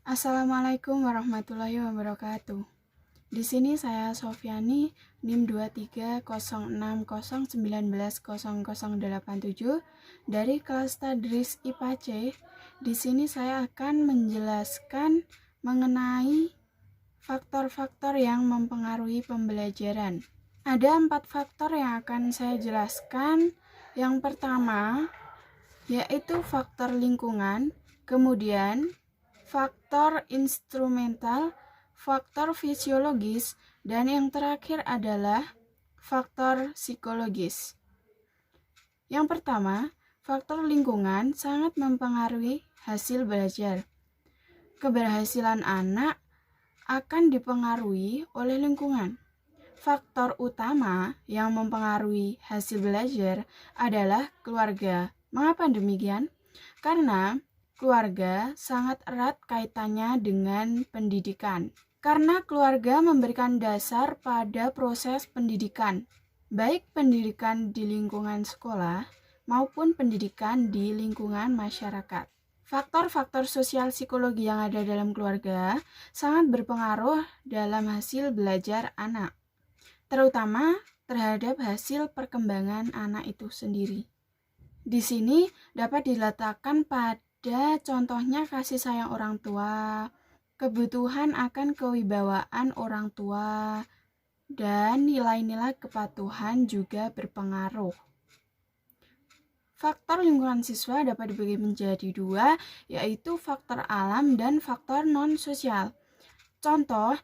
Assalamualaikum warahmatullahi wabarakatuh. Di sini saya Sofiani, NIM 230601900087 dari kelas Tadris IPA C. Di sini saya akan menjelaskan mengenai faktor-faktor yang mempengaruhi pembelajaran. Ada 4 faktor yang akan saya jelaskan. Yang pertama yaitu faktor lingkungan, kemudian faktor instrumental, faktor fisiologis, dan yang terakhir adalah faktor psikologis. Yang pertama, faktor lingkungan sangat mempengaruhi hasil belajar. Keberhasilan anak akan dipengaruhi oleh lingkungan. Faktor utama yang mempengaruhi hasil belajar adalah keluarga. Mengapa demikian? Karena keluarga sangat erat kaitannya dengan pendidikan. Karena keluarga memberikan dasar pada proses pendidikan, baik pendidikan di lingkungan sekolah maupun pendidikan di lingkungan masyarakat. Faktor-faktor sosial psikologi yang ada dalam keluarga sangat berpengaruh dalam hasil belajar anak, terutama terhadap hasil perkembangan anak itu sendiri. Di sini dapat diletakkan pada contohnya kasih sayang orang tua, kebutuhan akan kewibawaan orang tua, dan nilai-nilai kepatuhan juga berpengaruh. Faktor lingkungan siswa dapat dibagi menjadi 2, yaitu faktor alam dan faktor non-sosial. Contoh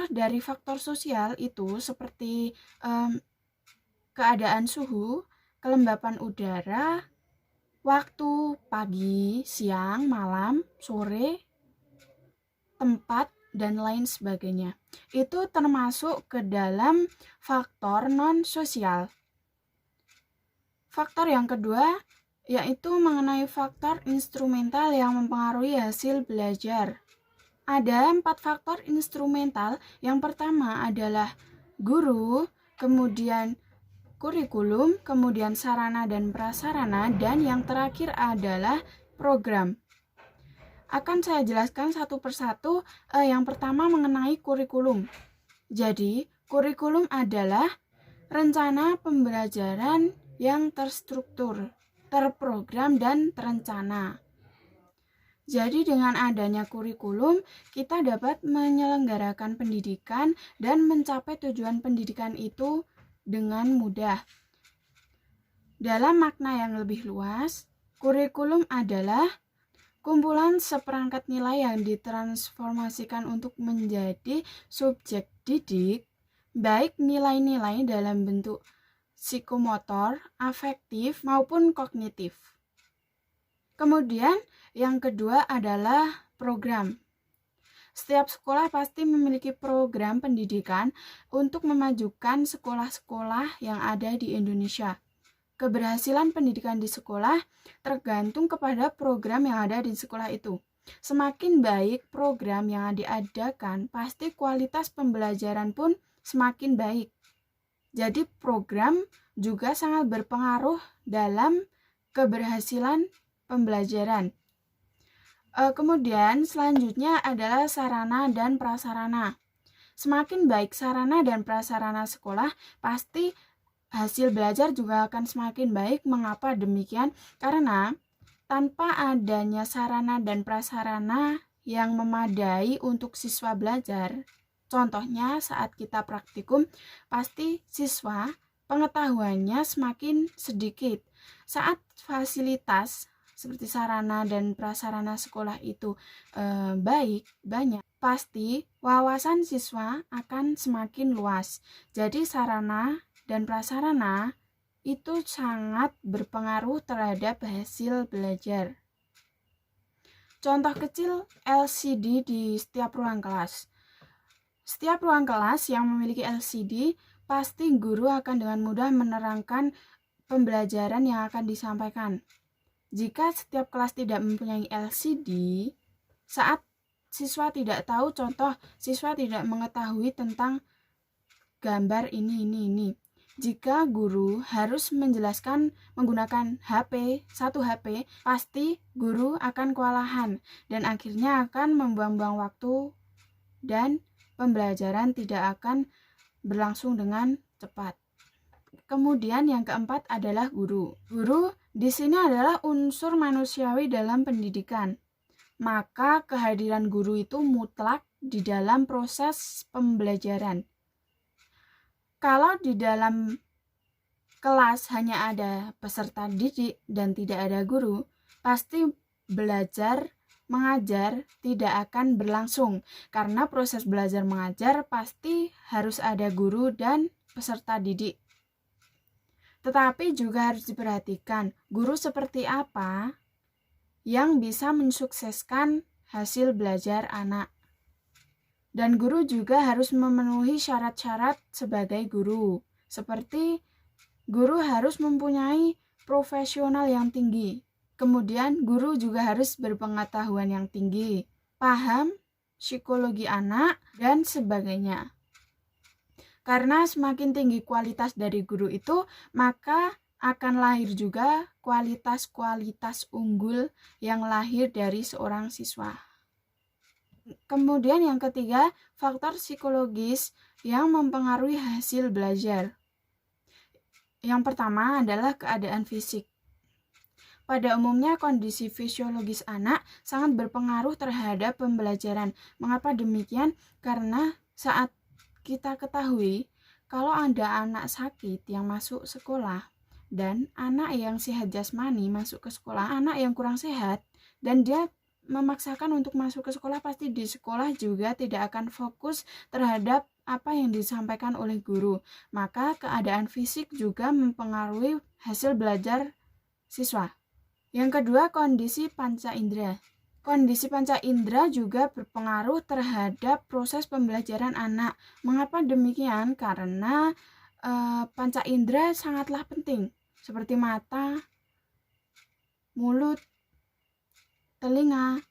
dari faktor sosial itu seperti keadaan suhu, kelembapan udara, waktu pagi, siang, malam, sore, tempat, dan lain sebagainya. Itu termasuk ke dalam faktor non-sosial. Faktor yang kedua yaitu mengenai faktor instrumental yang mempengaruhi hasil belajar. Ada 4 faktor instrumental. Yang pertama adalah guru, kemudian kurikulum, kemudian sarana dan prasarana, dan yang terakhir adalah program. Akan saya jelaskan satu persatu. Yang pertama mengenai kurikulum. Jadi, kurikulum adalah rencana pembelajaran yang terstruktur, terprogram, dan terencana. Jadi dengan adanya kurikulum, kita dapat menyelenggarakan pendidikan dan mencapai tujuan pendidikan itu dengan mudah. Dalam makna yang lebih luas, kurikulum adalah kumpulan seperangkat nilai yang ditransformasikan untuk menjadi subjek didik, baik nilai-nilai dalam bentuk psikomotor, afektif, maupun kognitif. Kemudian yang kedua adalah program. Setiap sekolah pasti memiliki program pendidikan untuk memajukan sekolah-sekolah yang ada di Indonesia. Keberhasilan pendidikan di sekolah tergantung kepada program yang ada di sekolah itu. Semakin baik program yang diadakan, pasti kualitas pembelajaran pun semakin baik. Jadi program juga sangat berpengaruh dalam keberhasilan pembelajaran. Kemudian selanjutnya adalah sarana dan prasarana. Semakin baik sarana dan prasarana sekolah, pasti hasil belajar juga akan semakin baik. Mengapa demikian? Karena tanpa adanya sarana dan prasarana yang memadai untuk siswa belajar, contohnya saat kita praktikum, pasti siswa pengetahuannya semakin sedikit. Saat fasilitas seperti sarana dan prasarana sekolah itu banyak, pasti wawasan siswa akan semakin luas. Jadi sarana dan prasarana itu sangat berpengaruh terhadap hasil belajar. Contoh kecil LCD di setiap ruang kelas. Setiap ruang kelas yang memiliki LCD, pasti guru akan dengan mudah menerangkan pembelajaran yang akan disampaikan. Jika setiap kelas tidak mempunyai LCD, saat siswa tidak tahu, contoh siswa tidak mengetahui tentang gambar ini. Jika guru harus menjelaskan menggunakan satu HP, pasti guru akan kewalahan dan akhirnya akan membuang-buang waktu dan pembelajaran tidak akan berlangsung dengan cepat. Kemudian yang keempat adalah guru. Guru di sini adalah unsur manusiawi dalam pendidikan. Maka kehadiran guru itu mutlak di dalam proses pembelajaran. Kalau di dalam kelas hanya ada peserta didik dan tidak ada guru, pasti belajar mengajar tidak akan berlangsung karena proses belajar mengajar pasti harus ada guru dan peserta didik. Tetapi juga harus diperhatikan guru seperti apa yang bisa mensukseskan hasil belajar anak. Dan guru juga harus memenuhi syarat-syarat sebagai guru, seperti guru harus mempunyai profesional yang tinggi. Kemudian guru juga harus berpengetahuan yang tinggi, paham psikologi anak, dan sebagainya. Karena semakin tinggi kualitas dari guru itu, maka akan lahir juga kualitas-kualitas unggul yang lahir dari seorang siswa. Kemudian yang ketiga, faktor psikologis yang mempengaruhi hasil belajar. Yang pertama adalah keadaan fisik. Pada umumnya kondisi fisiologis anak sangat berpengaruh terhadap pembelajaran. Mengapa demikian? Karena saat kita ketahui kalau ada anak sakit yang masuk sekolah dan anak yang sehat jasmani masuk ke sekolah, anak yang kurang sehat dan dia memaksakan untuk masuk ke sekolah, pasti di sekolah juga tidak akan fokus terhadap apa yang disampaikan oleh guru. Maka keadaan fisik juga mempengaruhi hasil belajar siswa. Yang kedua, kondisi panca indera. Kondisi panca indera juga berpengaruh terhadap proses pembelajaran anak. Mengapa demikian? Karena panca indera sangatlah penting, seperti mata, mulut, telinga.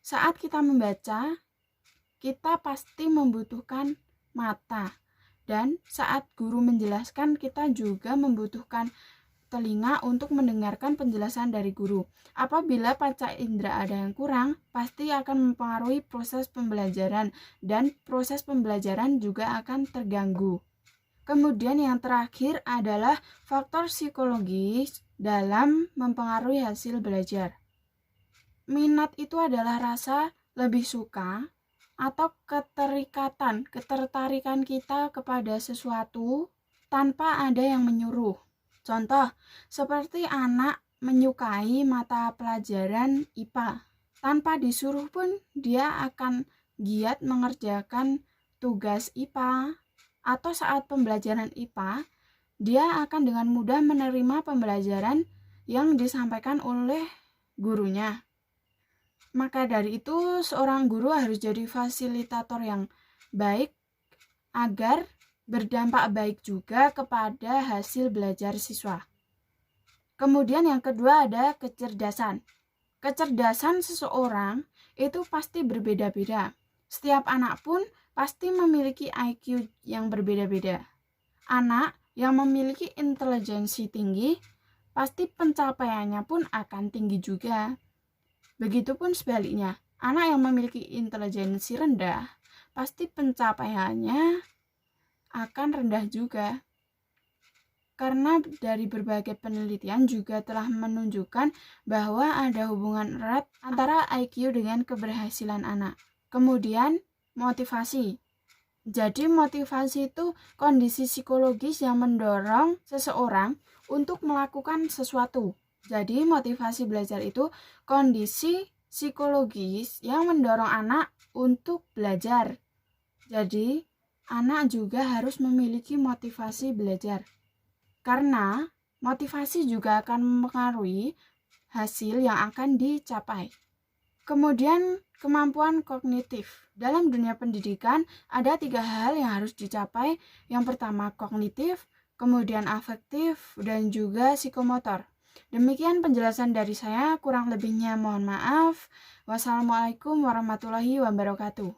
Saat kita membaca, kita pasti membutuhkan mata. Dan saat guru menjelaskan, kita juga membutuhkan telinga untuk mendengarkan penjelasan dari guru. Apabila panca indera ada yang kurang, pasti akan mempengaruhi proses pembelajaran dan proses pembelajaran juga akan terganggu. Kemudian yang terakhir adalah faktor psikologis dalam mempengaruhi hasil belajar. Minat itu adalah rasa lebih suka atau ketertarikan kita kepada sesuatu tanpa ada yang menyuruh. Contoh, seperti anak menyukai mata pelajaran IPA. Tanpa disuruh pun dia akan giat mengerjakan tugas IPA, atau saat pembelajaran IPA, dia akan dengan mudah menerima pembelajaran yang disampaikan oleh gurunya. Maka dari itu, seorang guru harus jadi fasilitator yang baik agar berdampak baik juga kepada hasil belajar siswa. Kemudian yang kedua ada kecerdasan. Kecerdasan seseorang itu pasti berbeda-beda. Setiap anak pun pasti memiliki IQ yang berbeda-beda. Anak yang memiliki intelijensi tinggi, pasti pencapaiannya pun akan tinggi juga. Begitupun sebaliknya, anak yang memiliki intelijensi rendah, pasti pencapaiannya akan rendah juga. Karena dari berbagai penelitian juga telah menunjukkan bahwa ada hubungan erat antara IQ dengan keberhasilan anak. Kemudian, motivasi. Jadi motivasi itu kondisi psikologis yang mendorong seseorang untuk melakukan sesuatu. Jadi motivasi belajar itu kondisi psikologis yang mendorong anak untuk belajar. Jadi anak juga harus memiliki motivasi belajar. Karena motivasi juga akan mempengaruhi hasil yang akan dicapai. Kemudian kemampuan kognitif. Dalam dunia pendidikan ada 3 hal yang harus dicapai. Yang pertama kognitif, kemudian afektif, dan juga psikomotor. Demikian penjelasan dari saya, kurang lebihnya mohon maaf. Wassalamualaikum warahmatullahi wabarakatuh.